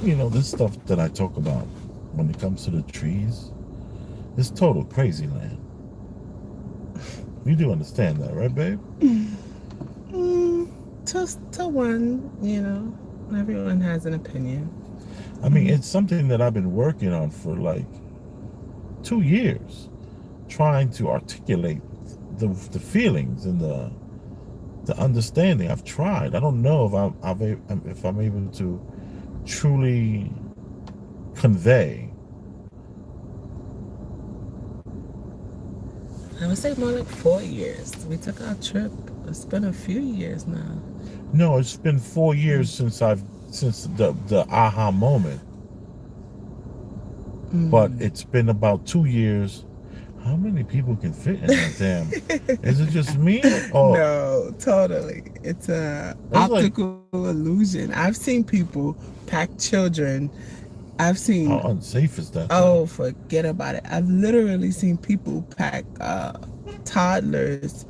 This stuff that I talk about when it comes to the trees is total crazy land. You do understand that, right, babe? To one, everyone has an opinion. I mean, it's something that I've been working on for like 2 years, trying to articulate the feelings and the understanding. I've tried. I don't know if I'm able to truly convey. I would say more like 4 years. We took our trip. It's been a few years now. No, it's been 4 years since the aha moment, but Mm. it's been about 2 years. How many people can fit in that damn? Is it just me? Or No, totally. It's a it's like, optical illusion. I've seen people pack children. I've seen, how unsafe is that oh, though? forget about it. I've literally seen people pack toddlers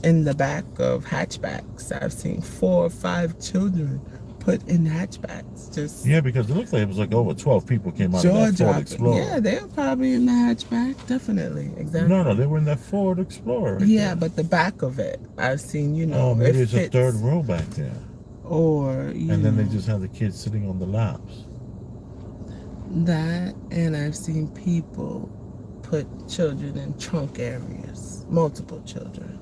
in the back of hatchbacks. I've seen 4 or 5 children put in hatchbacks. Just Yeah, because it looks like it was like over 12 people came out of jaw that Ford dropping. Yeah, Explorer. they were probably in the hatchback. Definitely. No, Exactly. they were in that Ford Explorer right Yeah, there. but the back of it, I've seen, Oh, it maybe it's a third fits. row back there. Or, And then they just have the kids sitting on the laps. that. And I've seen people put children in trunk areas, multiple children.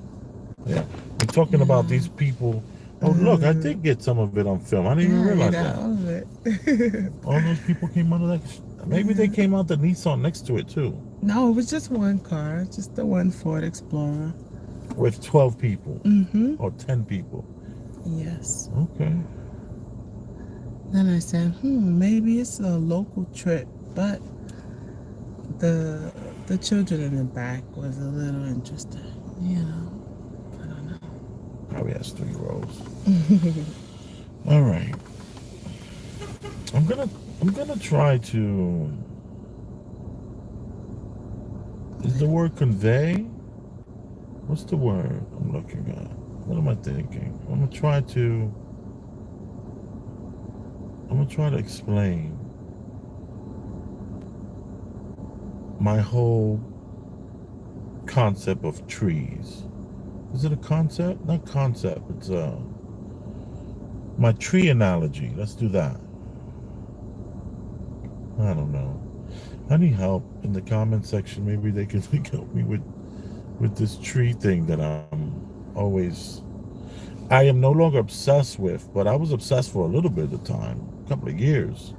Yeah. We're talking about Yeah. these people. Oh, look, I Uh, did get some of it on film. I didn't even yeah, you realize got that. all of it. All those people came out of that. Maybe they came out the Nissan next to it too, No, it was just one car, just the one Ford Explorer. with 12 people Mm-hmm. or 10 people. Yes. Okay. Then I said, maybe it's a local trip, but the the children in the back was a little interesting. I don't Probably has 3 rows. know. All right. I'm gonna I'm gonna try to. Is the word convey? What's the word I'm looking at? What am I thinking? I'm gonna try to explain my whole concept of trees. Is it a concept? Not concept. It's my tree analogy. Let's do that. I don't know. I need help in the comment section. Maybe they can help me with this tree thing that I am no longer obsessed with, but I was obsessed for a little bit of time, a couple of years,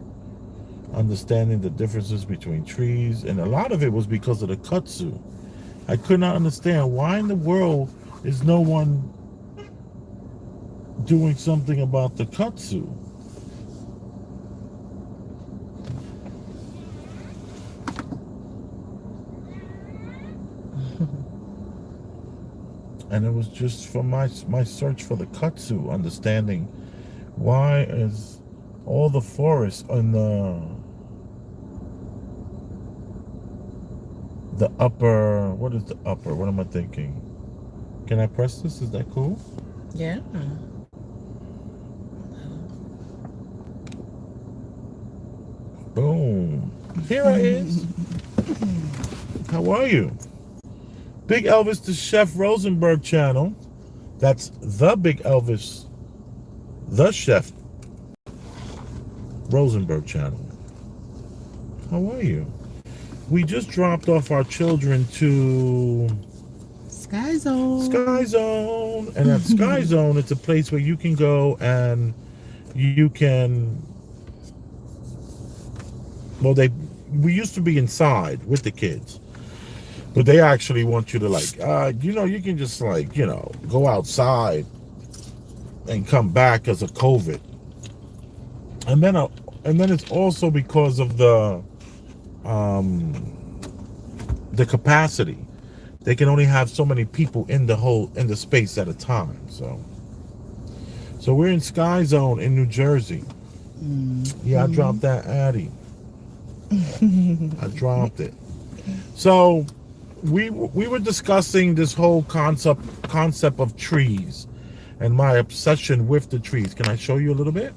understanding the differences between trees, and a lot of it was because of the kudzu. I could not understand why in the world is no one doing something about the kudzu. And it was just from my search for the kudzu, understanding why is all the forest on the upper, what is the upper? What am I thinking? Can I press this? Is that cool? Yeah. Boom. Here I is. How are you? Big Elvis the Chef Rosenberg channel. That's the Big Elvis the Chef Rosenberg channel. How are you? We just dropped off our children to Sky Zone. Sky Zone. And at Sky Zone, it's a place where you can go and you can, well, we used to be inside with the kids, but they actually want you to you can just go outside and come back as a COVID. And then it's also because of the capacity. They can only have so many people in the space at a time. So we're in Sky Zone in New Jersey. Yeah, I dropped that Addy. I dropped it. So we were discussing this whole concept of trees and my obsession with the trees. Can I show you a little bit?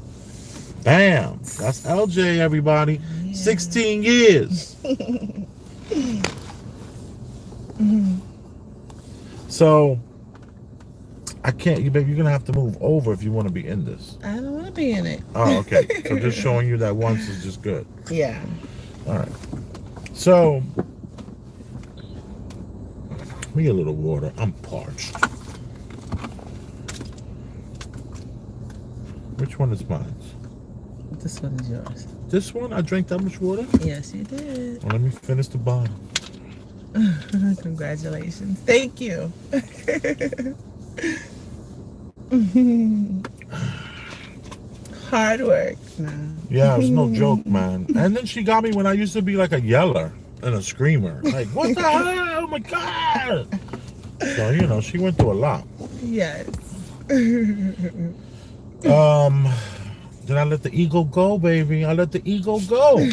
Bam. That's LJ, everybody. Yeah. 16 years. So I can't. Baby, you're gonna have to move over if you want to be in this. I don't want to be in it. Oh, okay. So just showing you that once is just good. Yeah. All right. So, me a little water. I'm parched. Which one is mine? This one is yours. This one? I drank that much water? Yes, you did. Well, let me finish the bottle. Congratulations. Thank you. Hard work. No. Yeah, it's no joke, man. And then she got me when I used to be like a yeller and a screamer. Like, what the hell? Oh my God. So, you know, she went through a lot. Yes. Did I let the ego go, baby? I let the ego go.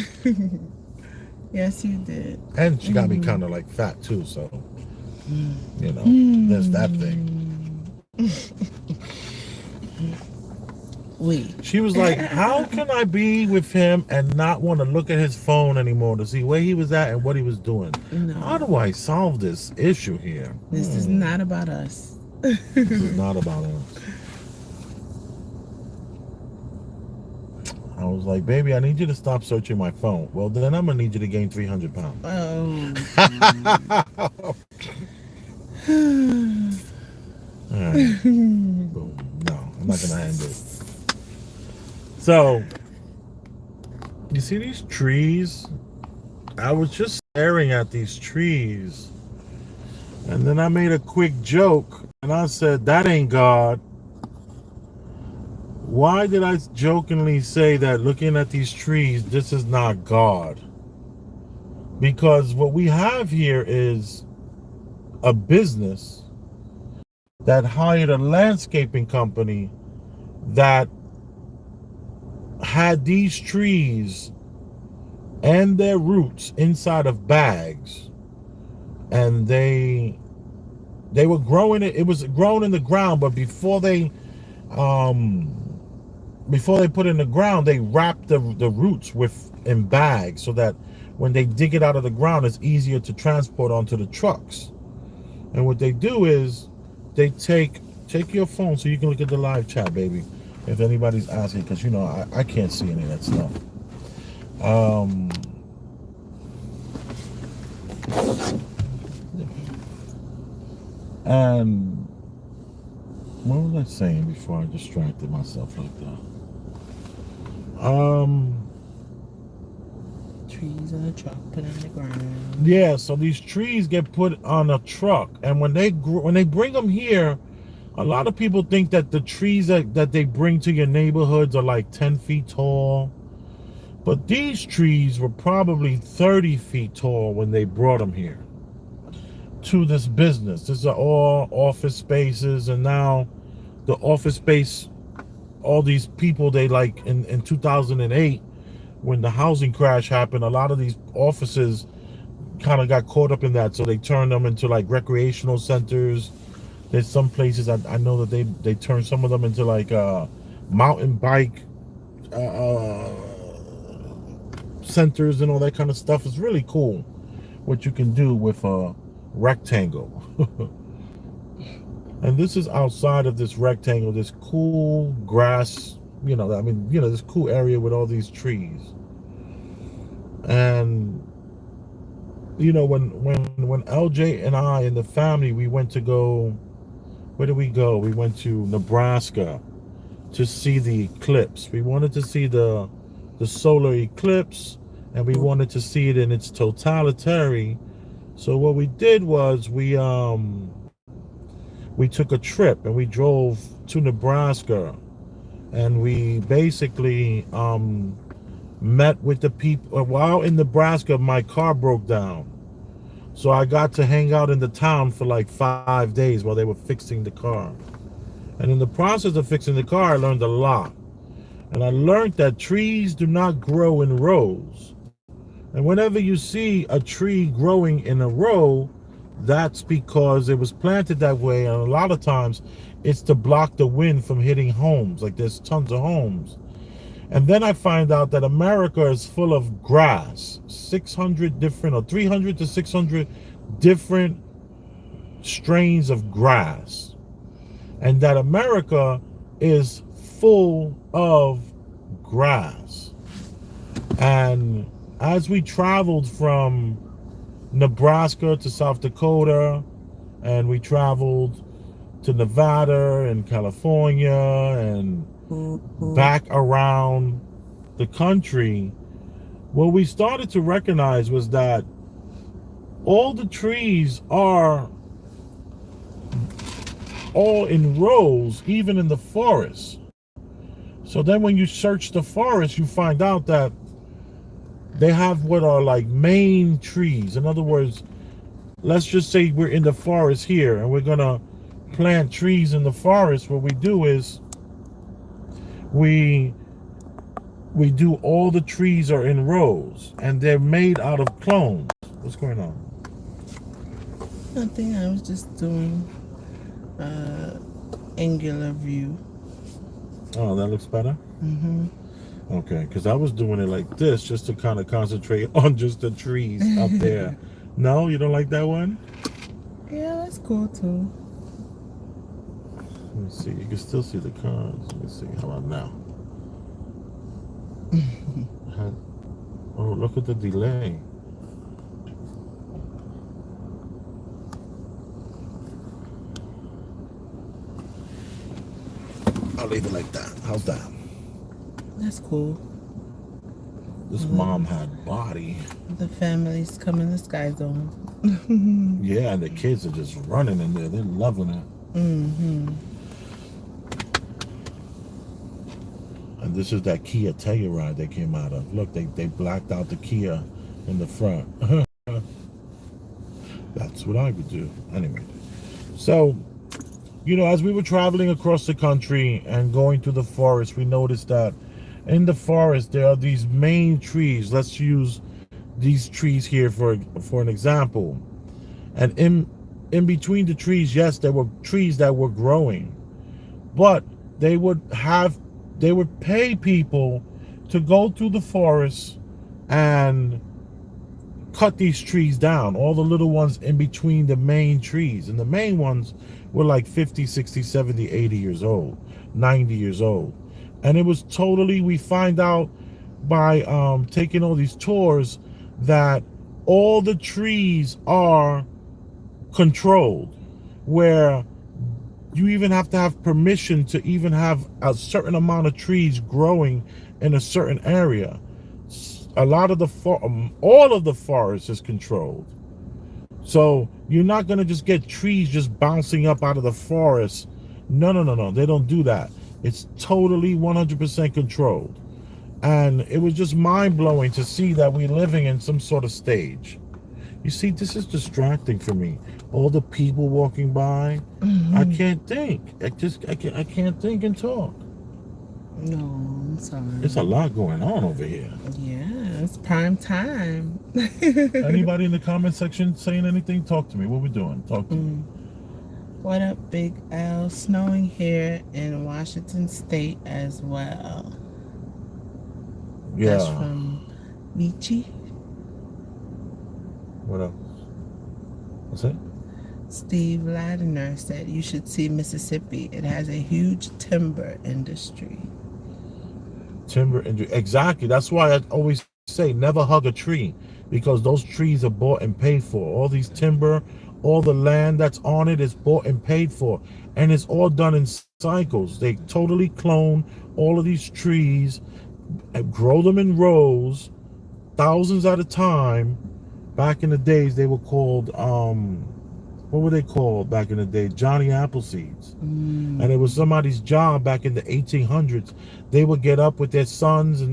Yes, you did. And she got me kind of like fat too, so, you know, there's that thing. She was like, how can I be with him and not want to look at his phone anymore to see where he was at and what he was doing? No. How do I solve this issue here? This is not about us. This is not about us. I was like, baby, I need you to stop searching my phone. Well, then I'm going to need you to gain 300 pounds. Oh. All right. Boom. No, I'm not going to end it. So, you see these trees? I was just staring at these trees. And then I made a quick joke. And I said, that ain't God. Why did I jokingly say that looking at these trees, this is not God? Because what we have here is a business that hired a landscaping company that had these trees and their roots inside of bags. And they were growing it. It was grown in the ground, but before they put it in the ground, they wrap the roots in bags so that when they dig it out of the ground, it's easier to transport onto the trucks. And what they do is they take your phone so you can look at the live chat, baby, if anybody's asking, because you know I can't see any of that stuff. And what was I saying before I distracted myself like that? Trees on a truck put in the ground. Yeah, so these trees get put on a truck, and when they bring them here, a lot of people think that the trees that they bring to your neighborhoods are like 10 feet tall, but these trees were probably 30 feet tall when they brought them here to this business. These are all office spaces, and now the office space, all these people, they like in 2008 when the housing crash happened, a lot of these offices kind of got caught up in that, so they turned them into like recreational centers. There's some places I know that they turn some of them into like mountain bike centers and all that kind of stuff. It's really cool what you can do with a rectangle. And this is outside of this rectangle, this cool grass, this cool area with all these trees. And when LJ and I and the family, we went to go, where did we go? We went to Nebraska to see the eclipse. We wanted to see the solar eclipse, and we wanted to see it in its totality. So what we did was we took a trip and we drove to Nebraska, and we basically met with the people. While in Nebraska, my car broke down, so I got to hang out in the town for like 5 days while they were fixing the car. And in the process of fixing the car, I learned a lot. And I learned that trees do not grow in rows. And whenever you see a tree growing in a row, that's because it was planted that way. And a lot of times it's to block the wind from hitting homes. Like there's tons of homes. And then I find out that America is full of grass, 600 different or 300 to 600 different strains of grass. And that America is full of grass. And as we traveled from Nebraska to South Dakota, and we traveled to Nevada and California and back around the country, what we started to recognize was that all the trees are all in rows, even in the forest. So then when you search the forest, you find out that they have what are like main trees. In other words, let's just say we're in the forest here and we're gonna plant trees in the forest. What we do is we do all the trees are in rows and they're made out of clones. What's going on? Nothing. I was just doing angular view. Oh, that looks better? Mm-hmm. Okay, because I was doing it like this just to kind of concentrate on just the trees up there. No, you don't like that one? Yeah, that's cool too. Let me see. You can still see the cars. Let me see. How about now? Oh, look at the delay. I'll leave it like that. How's that? That's cool. This mom had body. The family's coming to Sky Zone. Yeah, and the kids are just running in there. They're loving it. Mm-hmm. And this is that Kia Telluride they came out of. Look, they blacked out the Kia in the front. That's what I would do. Anyway. So, you know, as we were traveling across the country and going through the forest, we noticed that in the forest there are these main trees. Let's use these trees here for an example. And in between the trees, yes, there were trees that were growing, but they would pay people to go through the forest and cut these trees down, all the little ones in between the main trees. And the main ones were like 50, 60, 70, 80 years old, 90 years old. And it was totally, we find out by taking all these tours that all the trees are controlled, where you even have to have permission to even have a certain amount of trees growing in a certain area. A lot of all of the forest is controlled. So you're not going to just get trees just bouncing up out of the forest. No. They don't do that. It's totally 100% controlled. And it was just mind-blowing to see that we're living in some sort of stage. You see, this is distracting for me. All the people walking by. Mm-hmm. I can't think. I can't think and talk. No, I'm sorry. There's a lot going on over here. Yeah, it's prime time. Anybody in the comment section saying anything? Talk to me. What we doing? Talk to me. What up, Big L? Snowing here in Washington State as well. Yeah. That's from Michi. What else? What's that? Steve Ladner said you should see Mississippi. It has a huge timber industry. Timber industry. Exactly. That's why I always say never hug a tree, because those trees are bought and paid for. All these timber, all the land that's on it is bought and paid for. And it's all done in cycles. They totally clone all of these trees and grow them in rows, thousands at a time. Back in the days, they were called, what were they called back in the day? Johnny Appleseeds. And it was somebody's job back in the 1800s. They would get up with their sons and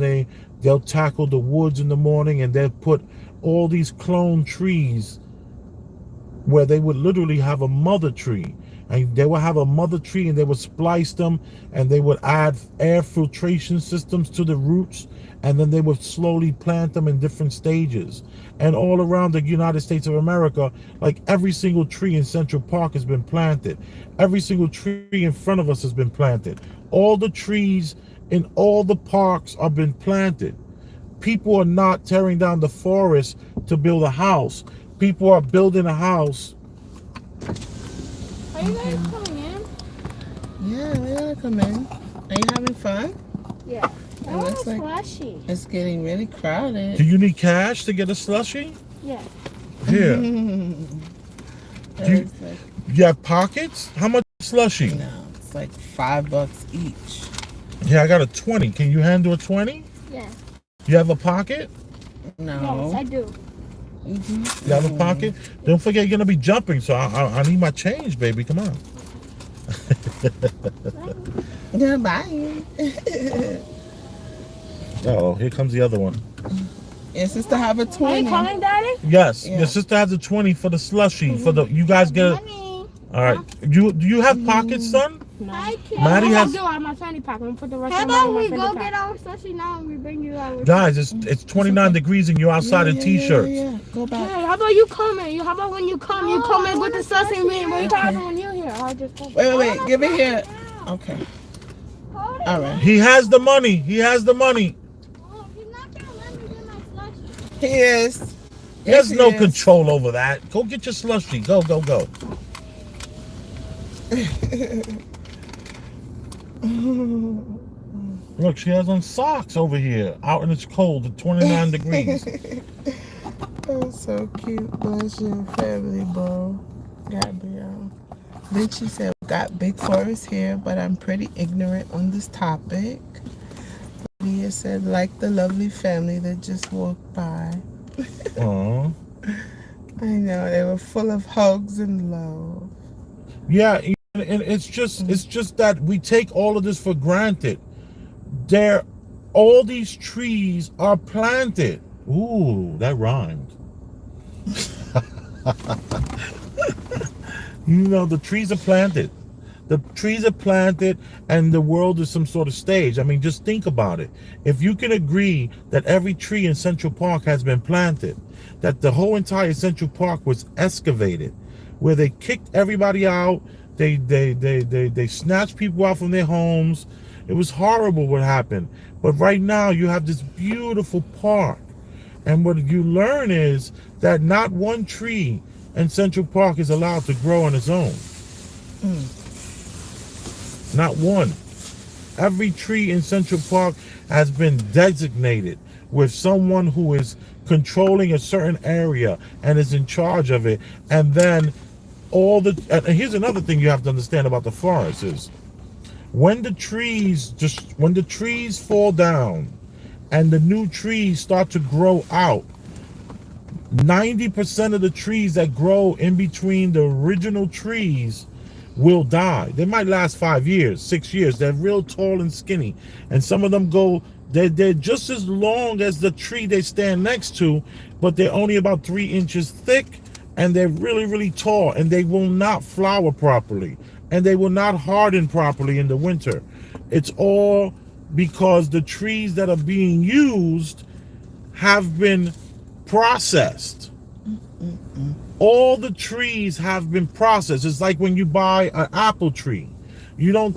they'll tackle the woods in the morning, and they'll put all these clone trees where they would literally have a mother tree. And they would have a mother tree and they would splice them, and they would add air filtration systems to the roots, and then they would slowly plant them in different stages. And all around the United States of America, like every single tree in Central Park has been planted. Every single tree in front of us has been planted. All the trees in all the parks are been planted. People are not tearing down the forest to build a house. People are building a house. Are you guys coming in? Yeah, we gotta come in. Are you having fun? Yeah. It looks like slushy. it's getting really crowded. Do you need cash to get a slushie? Yeah. Here. It Do you- looks like, You have pockets? How much slushie? no, it's like $5 each. Yeah, I got a 20. Can you handle a 20? Yeah. You have a pocket? No. Yes, I do. Mhm. You have a pocket? Don't forget you're gonna be jumping, so I need my change, baby. Come on. Yeah, bye. Oh, here comes the other one. Your sister have a Are 20. you coming, Daddy? Yes, Yeah. your sister has a 20 for the slushie. For the you guys get it. Money. All right. Do you have pockets, son? No. Maddie has. I do. I have my fanny pack. I'm gonna put the rest How of my about we fanny go pack. get our sushi now and we bring you our Guys, it's 29 degrees and you're outside in t-shirts. Yeah. Go Hey, back. how about you come in? How about when you come, you No, come I in with the want sauce and slushy. me? What you having when you're here? I'll just go. Wait. Give it here. Okay. Hold it. All right. He has the money. He has the money. Oh, he's not gonna let me get my slushie. He is. He has Yes, no he is. control over that. Go get your slushie. Go. Look, she has on socks over here. Out and it's cold at 29 degrees. Oh, so cute. Bless your family, bro. Gabrielle. Then she said, got big forest here, but I'm pretty ignorant on this topic. Leah said, like the lovely family that just walked by. Aw. I know, they were full of hugs and love. Yeah, and it's just that we take all of this for granted. All these trees are planted. Ooh, that rhymed. The trees are planted. The trees are planted and the world is some sort of stage. I mean, just think about it. If you can agree that every tree in Central Park has been planted, that the whole entire Central Park was excavated, where they kicked everybody out, they snatched people out from their homes. It was horrible what happened. But right now you have this beautiful park. And what you learn is that not one tree in Central Park is allowed to grow on its own. Not one. Every tree in Central Park has been designated with someone who is controlling a certain area and is in charge of it. And then and here's another thing you have to understand about the forest is when the trees fall down and the new trees start to grow out, 90% of the trees that grow in between the original trees will die. They might last 5 years, 6 years. They're real tall and skinny. And some of them they're just as long as the tree they stand next to, but they're only about 3 inches thick, and they're really, really tall, and they will not flower properly, and they will not harden properly in the winter. It's all because the trees that are being used have been processed. All the trees have been processed. It's like when you buy an apple tree. You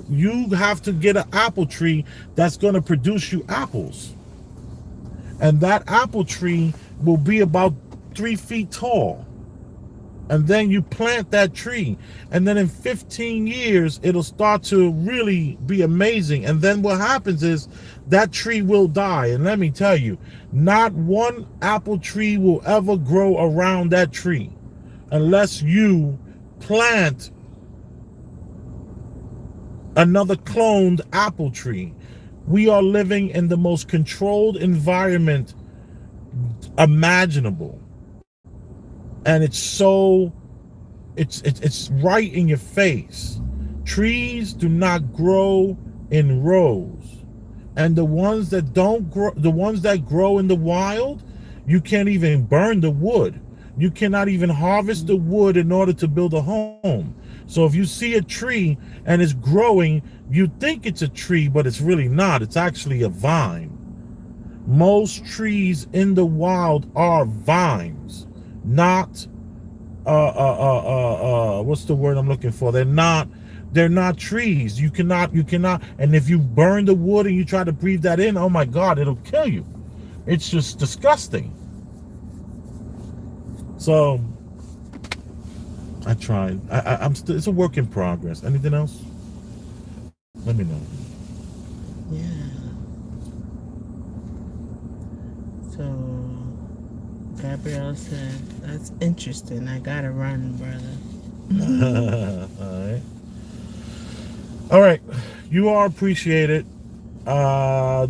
have to get an apple tree that's going to produce you apples. And that apple tree will be about 3 feet tall. And then you plant that tree. And then in 15 years, it'll start to really be amazing. And then what happens is that tree will die. And let me tell you, not one apple tree will ever grow around that tree unless you plant another cloned apple tree. We are living in the most controlled environment imaginable. And it's right in your face. Trees do not grow in rows. And the ones that grow in the wild, you can't even burn the wood. You cannot even harvest the wood in order to build a home. So if you see a tree and it's growing, you think it's a tree, but it's really not. It's actually a vine. Most trees in the wild are vines, not what's the word I'm looking for? They're not They're not trees. You cannot, and if you burn the wood and you try to breathe that in, oh my God, it'll kill you. It's just disgusting. So I tried. I'm still, it's a work in progress. Anything else? Let me know. Yeah. So Gabrielle said, "That's interesting. I gotta run, brother." All right. You are appreciated.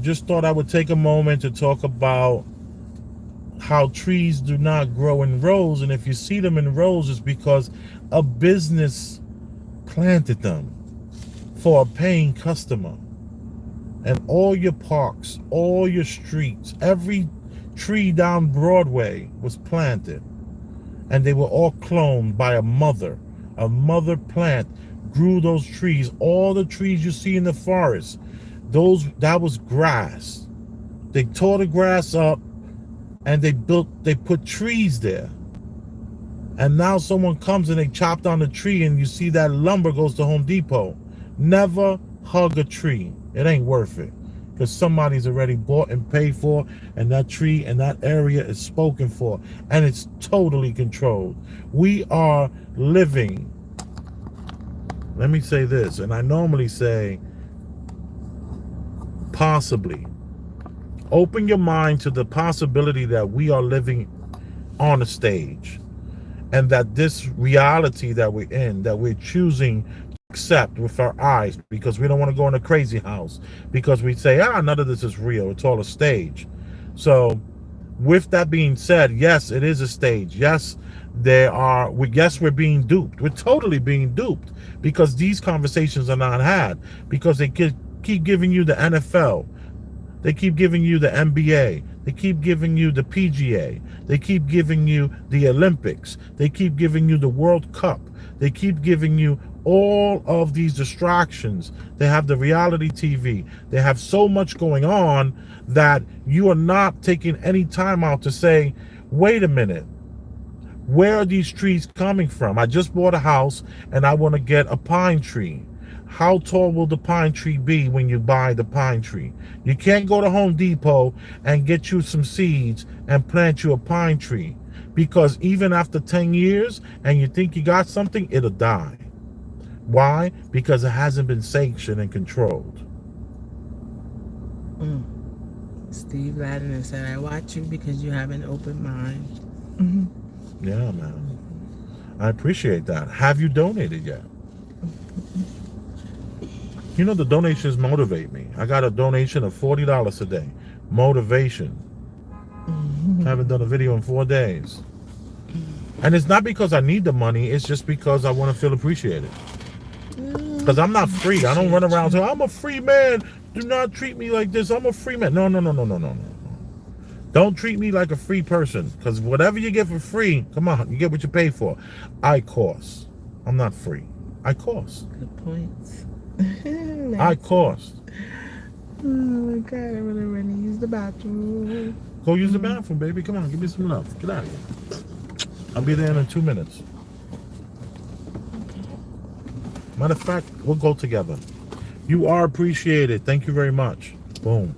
Just thought I would take a moment to talk about how trees do not grow in rows, and if you see them in rows, it's because a business planted them for a paying customer. And all your parks, all your streets, every tree down Broadway was planted, and they were all cloned by a mother plant grew those trees. All the trees you see in the forest, that was grass. They tore the grass up and they put trees there. And now someone comes and they chop down the tree, and you see that lumber goes to Home Depot. Never hug a tree. It ain't worth it, because somebody's already bought and paid for, and that tree and that area is spoken for, and it's totally controlled. We are living, let me say this, and I normally say possibly. Open your mind to the possibility that we are living on a stage, and that this reality that we're in, that we're choosing to accept with our eyes, because we don't want to go in a crazy house, because we say, none of this is real, it's all a stage. So with that being said, yes, it is a stage. Yes, we're being duped. We're totally being duped, because these conversations are not had, because they keep giving you the NFL. They keep giving you the NBA. They keep giving you the PGA. They keep giving you the Olympics. They keep giving you the World Cup. They keep giving you all of these distractions. They have the reality TV. They have so much going on that you are not taking any time out to say, wait a minute, where are these trees coming from? I just bought a house and I want to get a pine tree. How tall will the pine tree be when you buy the pine tree? You can't go to Home Depot and get you some seeds and plant you a pine tree, because even after 10 years and you think you got something, it'll die. Why? Because it hasn't been sanctioned and controlled. Steve Ladden said, "I watch you because you have an open mind." Yeah, man. I appreciate that. Have you donated yet? You know, the donations motivate me. I got a donation of $40 a day. Motivation. Haven't done a video in 4 days. And it's not because I need the money. It's just because I want to feel appreciated. Because I'm not free. I don't run around saying, I'm a free man. Do not treat me like this. I'm a free man. No. Don't treat me like a free person. Because whatever you get for free, come on, you get what you pay for. I cost. I'm not free. I cost. Good points. I cost. Oh my God, I'm gonna run and use the bathroom. Go use the bathroom, baby. Come on, give me some love. Get out of here. I'll be there in 2 minutes. Matter of fact, we'll go together. You are appreciated. Thank you very much. Boom.